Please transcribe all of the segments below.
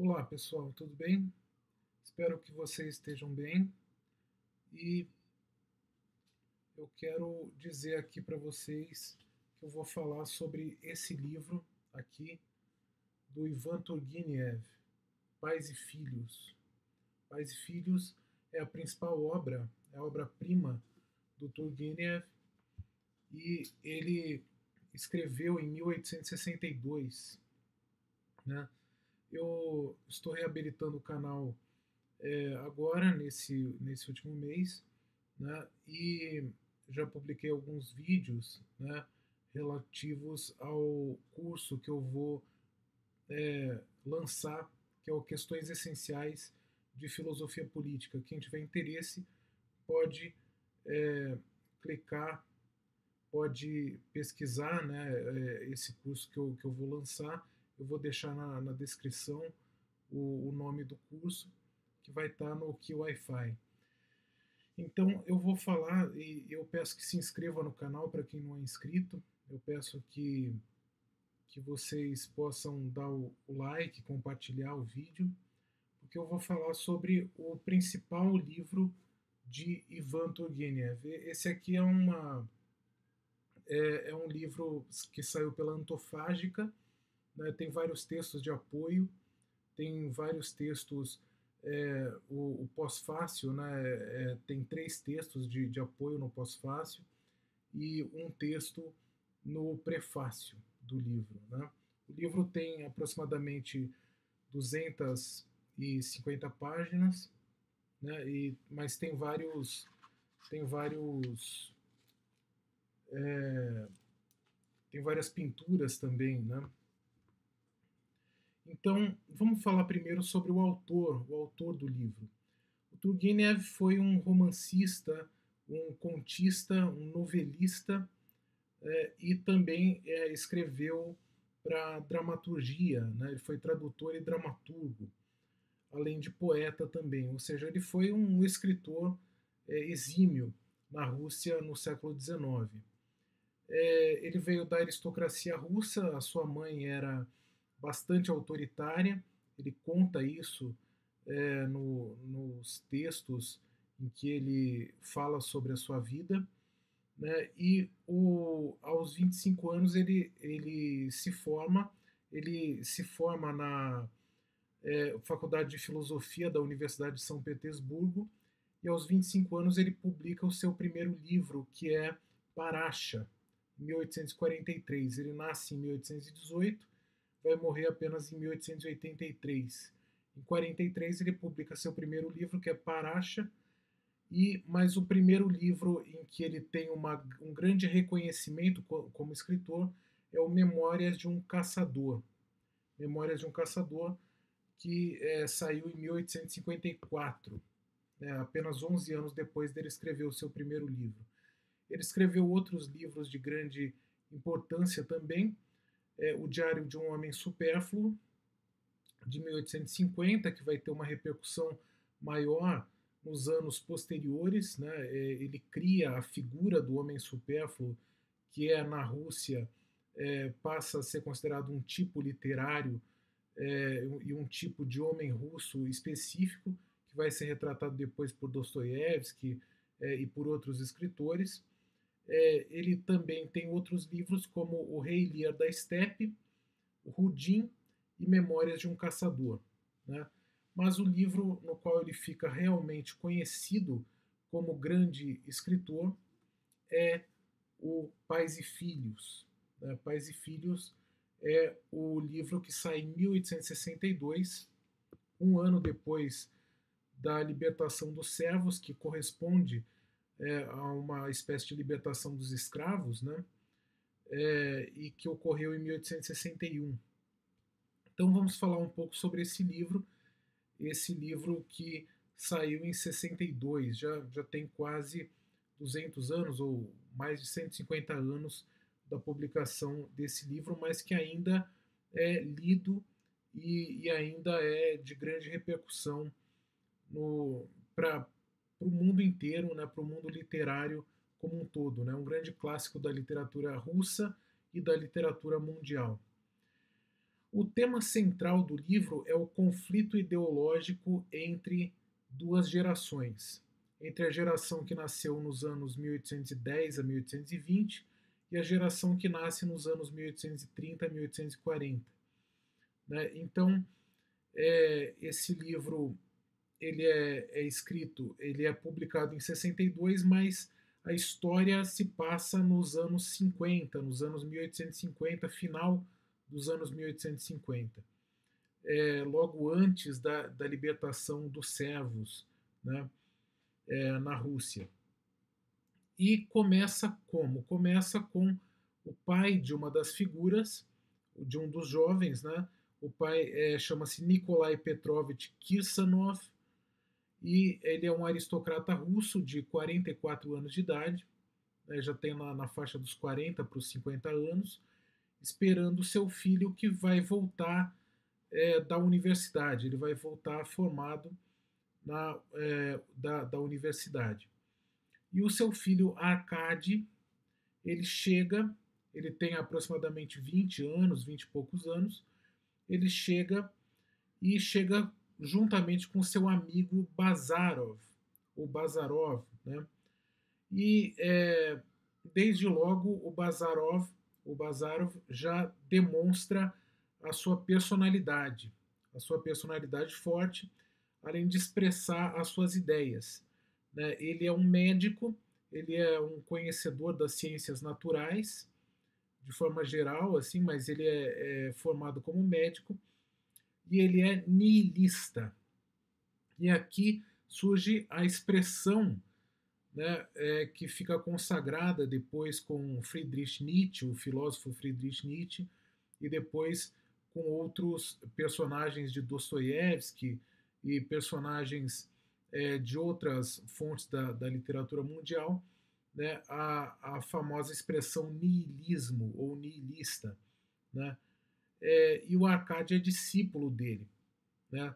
Olá, pessoal, tudo bem? Espero que vocês estejam bem e eu quero dizer aqui para vocês que eu vou falar sobre esse livro aqui do Ivan Turgenev, Pais e Filhos. Pais e Filhos é a principal obra, é a obra-prima do Turgenev e ele escreveu em 1862, né? Eu estou reabilitando o canal agora, nesse último mês, né? E já publiquei alguns vídeos, né, relativos ao curso que eu vou lançar, que é o Questões Essenciais de Filosofia Política. Quem tiver interesse pode clicar, pode pesquisar, né, esse curso que eu vou lançar. Eu vou deixar na descrição o nome do curso, que vai estar no Key Wi-Fi. Então eu vou falar e eu peço que se inscreva no canal para quem não é inscrito. Eu peço que vocês possam dar o like, compartilhar o vídeo, porque eu vou falar sobre o principal livro de Ivan Turgenev. Esse aqui é um livro que saiu pela Antofágica, né, tem vários textos de apoio, tem vários textos, o pós-fácil, né, tem 3 textos de apoio no pós-fácil e um texto no prefácio do livro. Né? O livro tem aproximadamente 250 páginas, né, mas tem vários, tem várias pinturas também, né? Então, vamos falar primeiro sobre o autor do livro. O Turgenev foi um romancista, um contista, um novelista e também escreveu para dramaturgia, né? Ele foi tradutor e dramaturgo, além de poeta também, ou seja, ele foi um escritor exímio na Rússia no século XIX. Ele veio da aristocracia russa, a sua mãe era bastante autoritária, ele conta isso nos textos em que ele fala sobre a sua vida, né? E aos 25 anos ele se forma na Faculdade de Filosofia da Universidade de São Petersburgo, e aos 25 anos ele publica o seu primeiro livro, que é Parasha, em 1843. Ele nasce em 1818, vai morrer apenas em 1883. Em 43 ele publica seu primeiro livro, que é Parasha, mas o primeiro livro em que ele tem um grande reconhecimento como escritor é o Memórias de um Caçador. Memórias de um Caçador, que saiu em 1854, né, apenas 11 anos depois dele escrever o seu primeiro livro. Ele escreveu outros livros de grande importância também, o Diário de um Homem Supérfluo, de 1850, que vai ter uma repercussão maior nos anos posteriores. Né? Ele cria a figura do homem supérfluo, que na Rússia passa a ser considerado um tipo literário e um tipo de homem russo específico, que vai ser retratado depois por Dostoiévski e por outros escritores. Ele também tem outros livros, como O Rei Lear da Estepe, O Rudim e Memórias de um Caçador. Né? Mas o livro no qual ele fica realmente conhecido como grande escritor é o Pais e Filhos. Né? Pais e Filhos é o livro que sai em 1862, um ano depois da libertação dos servos, que corresponde a uma espécie de libertação dos escravos, né? E que ocorreu em 1861. Então vamos falar um pouco sobre esse livro que saiu em 62, já tem quase 200 anos, ou mais de 150 anos da publicação desse livro, mas que ainda é lido e ainda é de grande repercussão para o mundo inteiro, né, para o mundo literário como um todo. Né, um grande clássico da literatura russa e da literatura mundial. O tema central do livro é o conflito ideológico entre duas gerações, entre a geração que nasceu nos anos 1810 a 1820 e a geração que nasce nos anos 1830 a 1840. Né? Então, esse livro ele é escrito, ele é publicado em 62, mas a história se passa nos anos 50, nos anos 1850, final dos anos 1850, logo antes da libertação dos servos, né, na Rússia. E começa como? Começa com o pai de uma das figuras, de um dos jovens, né? O pai chama-se Nikolai Petrovich Kirsanov, e ele é um aristocrata russo de 44 anos de idade, né, já tem na faixa dos 40 para os 50 anos, esperando seu filho que vai voltar da universidade, ele vai voltar formado da universidade. E o seu filho Arkady, ele chega, ele tem aproximadamente 20 anos, 20 e poucos anos, ele chega juntamente com seu amigo Bazarov, o Bazarov, né? E desde logo o Bazarov já demonstra a sua personalidade forte, além de expressar as suas ideias. Né? Ele é um médico, ele é um conhecedor das ciências naturais, de forma geral, assim, mas ele é formado como médico, e ele é nihilista. E aqui surge a expressão, né, que fica consagrada depois com Friedrich Nietzsche, o filósofo Friedrich Nietzsche, e depois com outros personagens de Dostoiévski e personagens de outras fontes da literatura mundial, né, a famosa expressão nihilismo ou nihilista. Né? E o Arkady é discípulo dele. Né?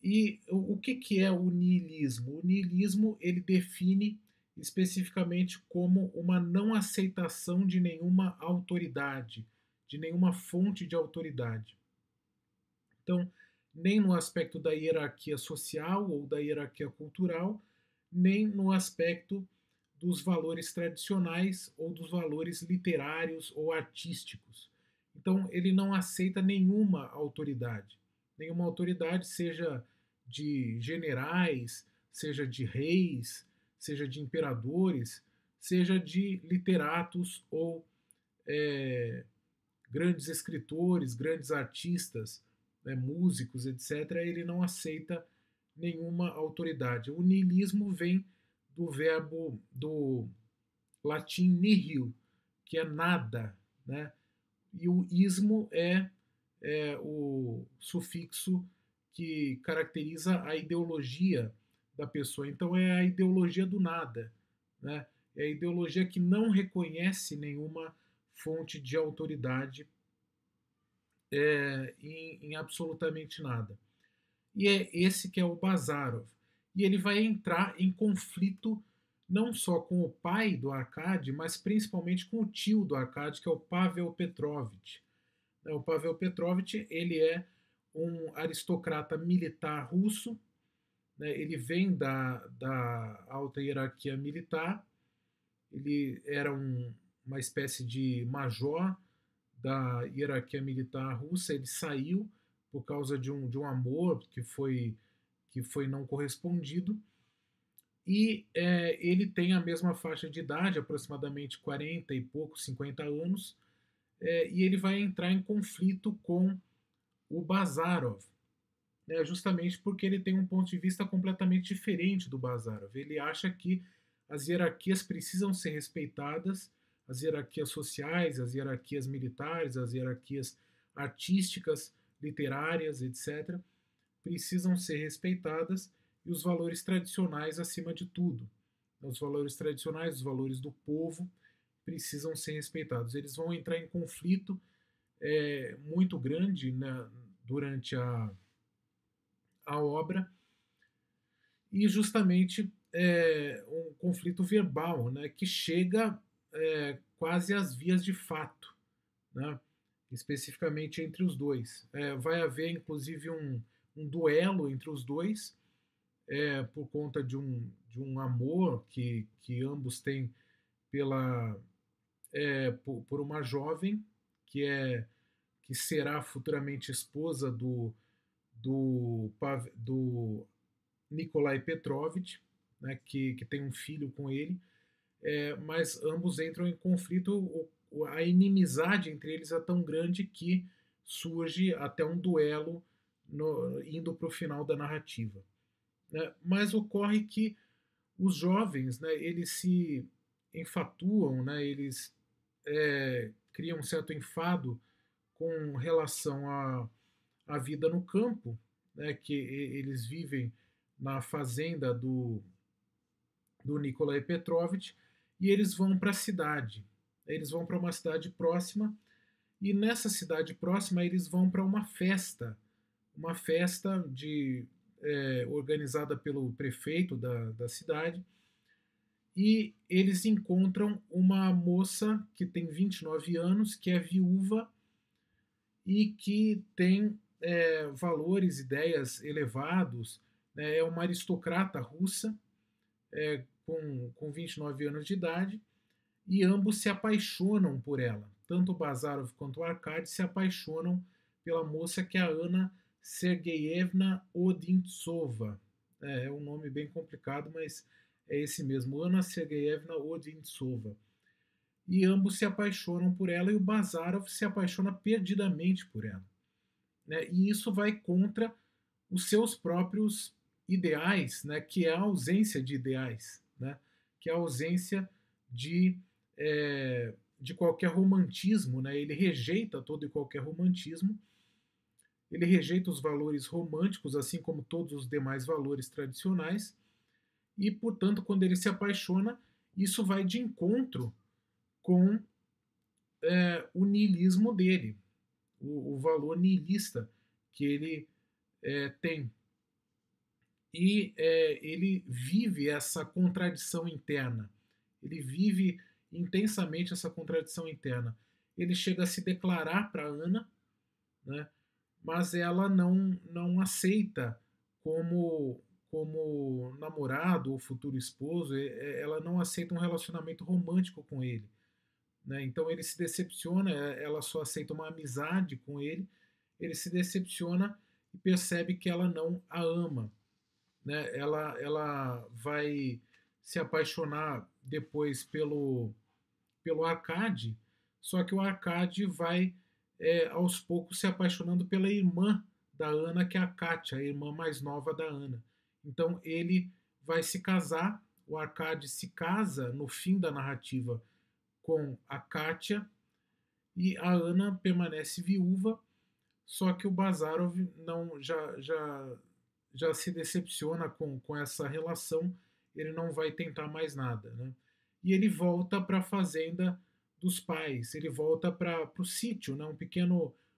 E o que é o nihilismo? O nihilismo ele define especificamente como uma não aceitação de nenhuma autoridade, de nenhuma fonte de autoridade. Então, nem no aspecto da hierarquia social ou da hierarquia cultural, nem no aspecto dos valores tradicionais ou dos valores literários ou artísticos. Então, ele não aceita nenhuma autoridade, seja de generais, seja de reis, seja de imperadores, seja de literatos ou grandes escritores, grandes artistas, né, músicos, etc. Ele não aceita nenhuma autoridade. O niilismo vem do verbo do latim nihil, que é nada, né? E o ismo é o sufixo que caracteriza a ideologia da pessoa. Então é a ideologia do nada, né? É a ideologia que não reconhece nenhuma fonte de autoridade em absolutamente nada. E é esse que é o Bazarov. E ele vai entrar em conflito não só com o pai do Arkady, mas principalmente com o tio do Arkady, que é o Pavel Petrovich. O Pavel Petrovich ele é um aristocrata militar russo, né? Ele vem da alta hierarquia militar, ele era uma espécie de major da hierarquia militar russa, ele saiu por causa de um amor que foi não correspondido, e ele tem a mesma faixa de idade, aproximadamente 40 e poucos, 50 anos, e ele vai entrar em conflito com o Bazarov, né, justamente porque ele tem um ponto de vista completamente diferente do Bazarov. Ele acha que as hierarquias precisam ser respeitadas, as hierarquias sociais, as hierarquias militares, as hierarquias artísticas, literárias, etc., precisam ser respeitadas, e os valores tradicionais acima de tudo. Os valores tradicionais, os valores do povo, precisam ser respeitados. Eles vão entrar em conflito muito grande, né, durante a obra, e justamente um conflito verbal, né, que chega quase às vias de fato. Né? especificamente entre os dois. Vai haver, inclusive, um duelo entre os dois, por conta de um amor que ambos têm pela, por uma jovem que será futuramente esposa do Nikolai Petrovich, né, que tem um filho com ele, mas ambos entram em conflito. A inimizade entre eles é tão grande que surge até um duelo indo para o final da narrativa, né? Mas ocorre que os jovens, né, eles se enfatuam, né, eles criam um certo enfado com relação à vida no campo, né, que eles vivem na fazenda do Nikolai Petrovich, e eles vão para a cidade. Eles vão para uma cidade próxima, e nessa cidade próxima eles vão para uma festa organizada pelo prefeito da cidade, e eles encontram uma moça que tem 29 anos, que é viúva e que tem valores, ideias elevados, né? É uma aristocrata russa, com 29 anos de idade, e ambos se apaixonam por ela. Tanto o Bazarov quanto o Arkady se apaixonam pela moça, que é a Ana Sergeyevna Odintsova. É um nome bem complicado, mas é esse mesmo, Ana Sergeyevna Odintsova. E ambos se apaixonam por ela, e o Bazarov se apaixona perdidamente por ela, né? E isso vai contra os seus próprios ideais, né? Que é a ausência de ideais, né? Que é a ausência de qualquer romantismo, né? Ele rejeita todo e qualquer romantismo, ele rejeita os valores românticos, assim como todos os demais valores tradicionais, e, portanto, quando ele se apaixona, isso vai de encontro com o niilismo dele, o valor niilista que ele tem. E ele vive essa contradição interna, ele vive intensamente essa contradição interna. Ele chega a se declarar para Ana, né, mas ela não aceita como namorado ou futuro esposo. Ela não aceita um relacionamento romântico com ele, né? Então ele se decepciona, ela só aceita uma amizade com ele, ele se decepciona e percebe que ela não a ama, né? Ela vai se apaixonar depois pelo Arkady, só que o Arkady vai aos poucos se apaixonando pela irmã da Ana, que é a Katia, a irmã mais nova da Ana. Então ele vai se casar, o Arkady se casa no fim da narrativa com a Katia, e a Ana permanece viúva, só que o Bazarov não já se decepciona com essa relação, ele não vai tentar mais nada, né? E ele volta para a fazenda dos pais, ele volta para o sítio, né?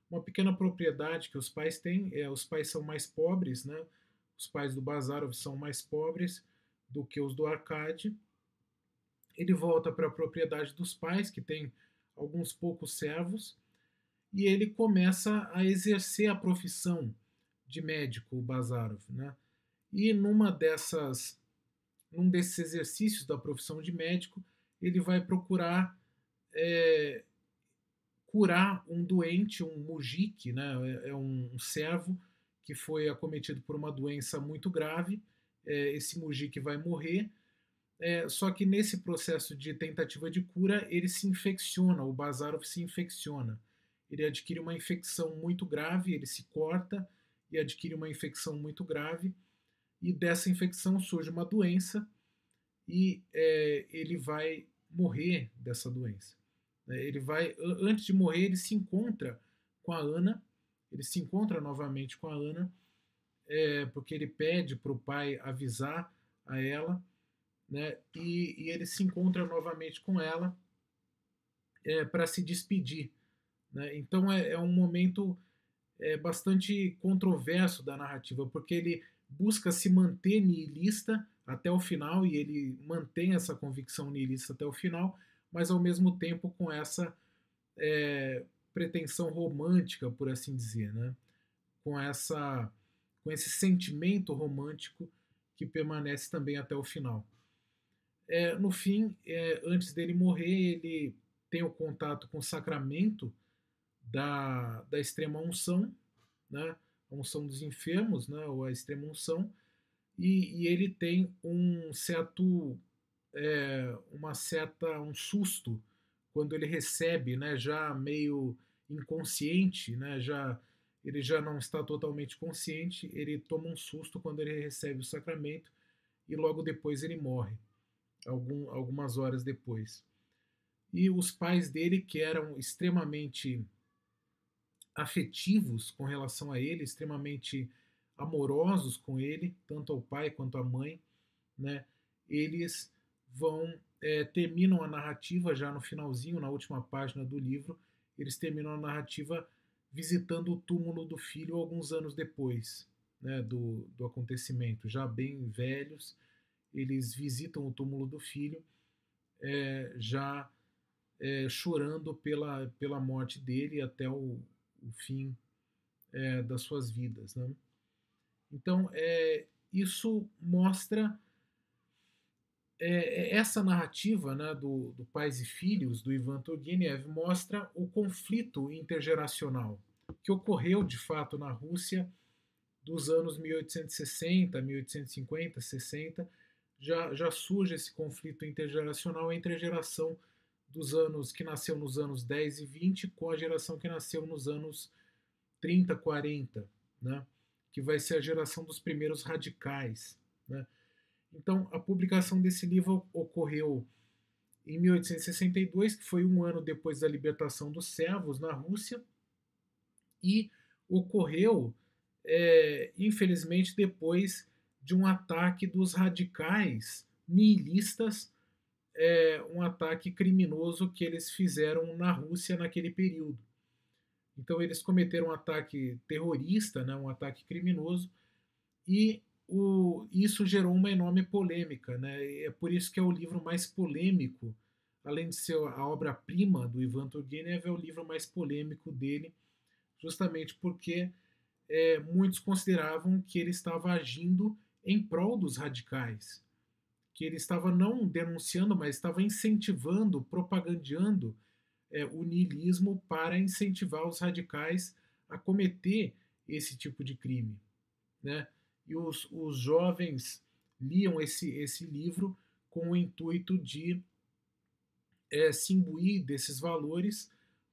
Uma pequena propriedade que os pais têm. Os pais são mais pobres, né? Os pais do Bazarov são mais pobres do que os do Arkady. Ele volta para a propriedade dos pais, que tem alguns poucos servos, e ele começa a exercer a profissão de médico, o Bazarov, né? E num desses exercícios da profissão de médico, ele vai procurar curar um doente, um mujik, né? É um servo que foi acometido por uma doença muito grave. Esse mujik vai morrer. Só que nesse processo de tentativa de cura, ele se infecciona, o Bazarov se infecciona. Ele adquire uma infecção muito grave, ele se corta e adquire uma infecção muito grave, e dessa infecção surge uma doença, e ele vai morrer dessa doença. Antes de morrer, ele se encontra com a Ana, ele se encontra novamente com a Ana, porque ele pede para o pai avisar a ela, né? E ele se encontra novamente com ela para se despedir, né? Então é um momento bastante controverso da narrativa, porque ele busca se manter nihilista até o final, e ele mantém essa convicção nihilista até o final, mas ao mesmo tempo com essa pretensão romântica, por assim dizer, né? com, essa, com esse sentimento romântico que permanece também até o final. No fim, antes dele morrer, ele tem o contato com o sacramento da extrema unção, né? A unção dos enfermos, né? Ou a extrema unção, e ele tem um susto quando ele recebe, né? Já meio inconsciente, né? Ele já não está totalmente consciente, ele toma um susto quando ele recebe o sacramento e logo depois ele morre, algumas horas depois. E os pais dele, que eram extremamente afetivos com relação a ele, extremamente amorosos com ele, tanto ao pai quanto à mãe, né? Eles terminam a narrativa já no finalzinho, na última página do livro, eles terminam a narrativa visitando o túmulo do filho alguns anos depois, né, do acontecimento, já bem velhos, eles visitam o túmulo do filho, já chorando pela morte dele até o fim das suas vidas, né? Então, isso mostra essa narrativa, né, do Pais e Filhos, do Ivan Turgenev, mostra o conflito intergeracional que ocorreu, de fato, na Rússia dos anos 1860, 1850, 60. Já surge esse conflito intergeracional entre a geração dos anos que nasceu nos anos 10 e 20 com a geração que nasceu nos anos 30, 40, né? Que vai ser a geração dos primeiros radicais, né? Então, a publicação desse livro ocorreu em 1862, que foi um ano depois da libertação dos servos na Rússia, e ocorreu, infelizmente, depois de um ataque dos radicais nihilistas, um ataque criminoso que eles fizeram na Rússia naquele período. Então, eles cometeram um ataque terrorista, né, um ataque criminoso, e isso gerou uma enorme polêmica, né? É por isso que é o livro mais polêmico, além de ser a obra-prima do Ivan Turgenev, é o livro mais polêmico dele, justamente porque muitos consideravam que ele estava agindo em prol dos radicais, que ele estava não denunciando, mas estava incentivando, propagandeando o niilismo para incentivar os radicais a cometer esse tipo de crime, né? E os jovens liam esse livro com o intuito de se imbuir desses valores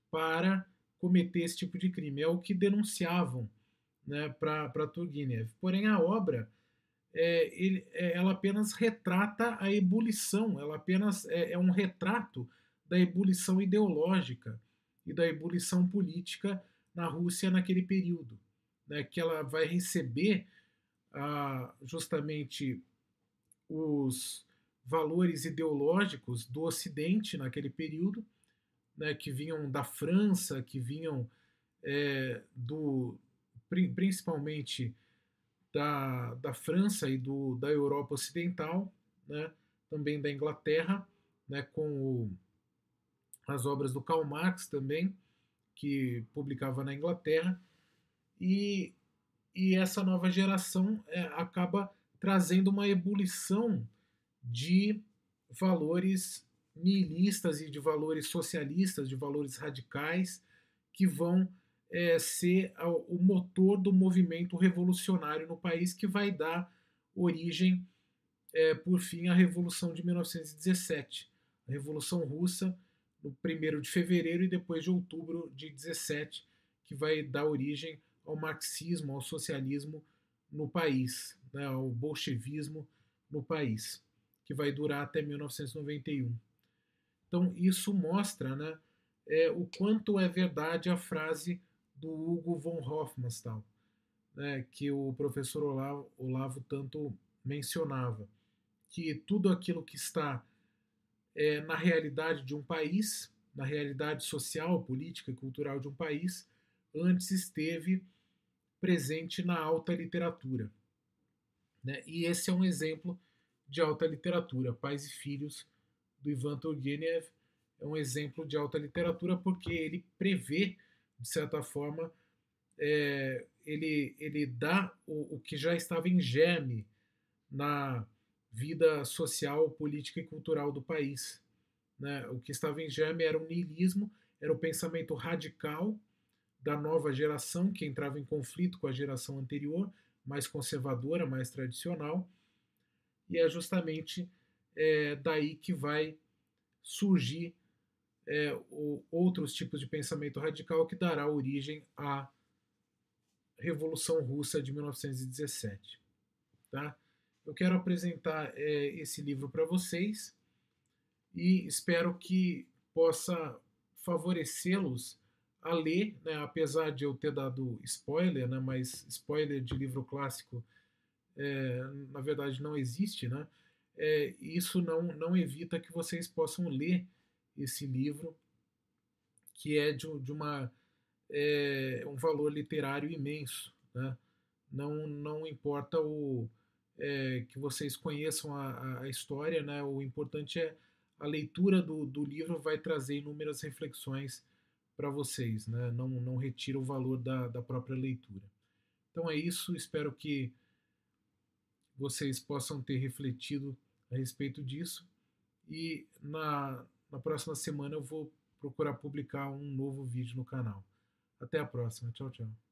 para cometer esse tipo de crime. É o que denunciavam, né, para Turgenev. Porém, a obra ela apenas retrata a ebulição, ela apenas é um retrato da ebulição ideológica e da ebulição política na Rússia naquele período, né, que ela vai receber justamente os valores ideológicos do Ocidente naquele período, né, que vinham da França, que vinham principalmente da França e da Europa Ocidental, né, também da Inglaterra, né, com as obras do Karl Marx também, que publicava na Inglaterra, e essa nova geração acaba trazendo uma ebulição de valores nihilistas e de valores socialistas, de valores radicais, que vão ser o motor do movimento revolucionário no país, que vai dar origem, por fim, à Revolução de 1917, a Revolução Russa, no 1º de fevereiro e depois de outubro de 17, que vai dar origem ao marxismo, ao socialismo no país, né, ao bolchevismo no país, que vai durar até 1991. Então, isso mostra, né, o quanto é verdade a frase do Hugo von Hofmannsthal, né, que o professor Olavo tanto mencionava, que tudo aquilo que está na realidade de um país, na realidade social, política e cultural de um país, antes esteve presente na alta literatura, né? E esse é um exemplo de alta literatura. Pais e Filhos, do Ivan Turgenev, é um exemplo de alta literatura porque ele prevê de certa forma, ele dá o que já estava em germe na vida social, política e cultural do país. Né? O que estava em germe era o niilismo, era o pensamento radical da nova geração, que entrava em conflito com a geração anterior, mais conservadora, mais tradicional, e é justamente daí que vai surgir outros tipos de pensamento radical que dará origem à Revolução Russa de 1917. Tá? Eu quero apresentar esse livro para vocês e espero que possa favorecê-los a ler, né, apesar de eu ter dado spoiler, né, mas spoiler de livro clássico na verdade não existe, né? Isso não evita que vocês possam ler esse livro, que é de um valor literário imenso, né? Não importa que vocês conheçam a história, né? O importante é a leitura do livro vai trazer inúmeras reflexões para vocês, né? Não retira o valor da própria leitura. Então é isso, espero que vocês possam ter refletido a respeito disso e na próxima semana eu vou procurar publicar um novo vídeo no canal. Até a próxima. Tchau, tchau.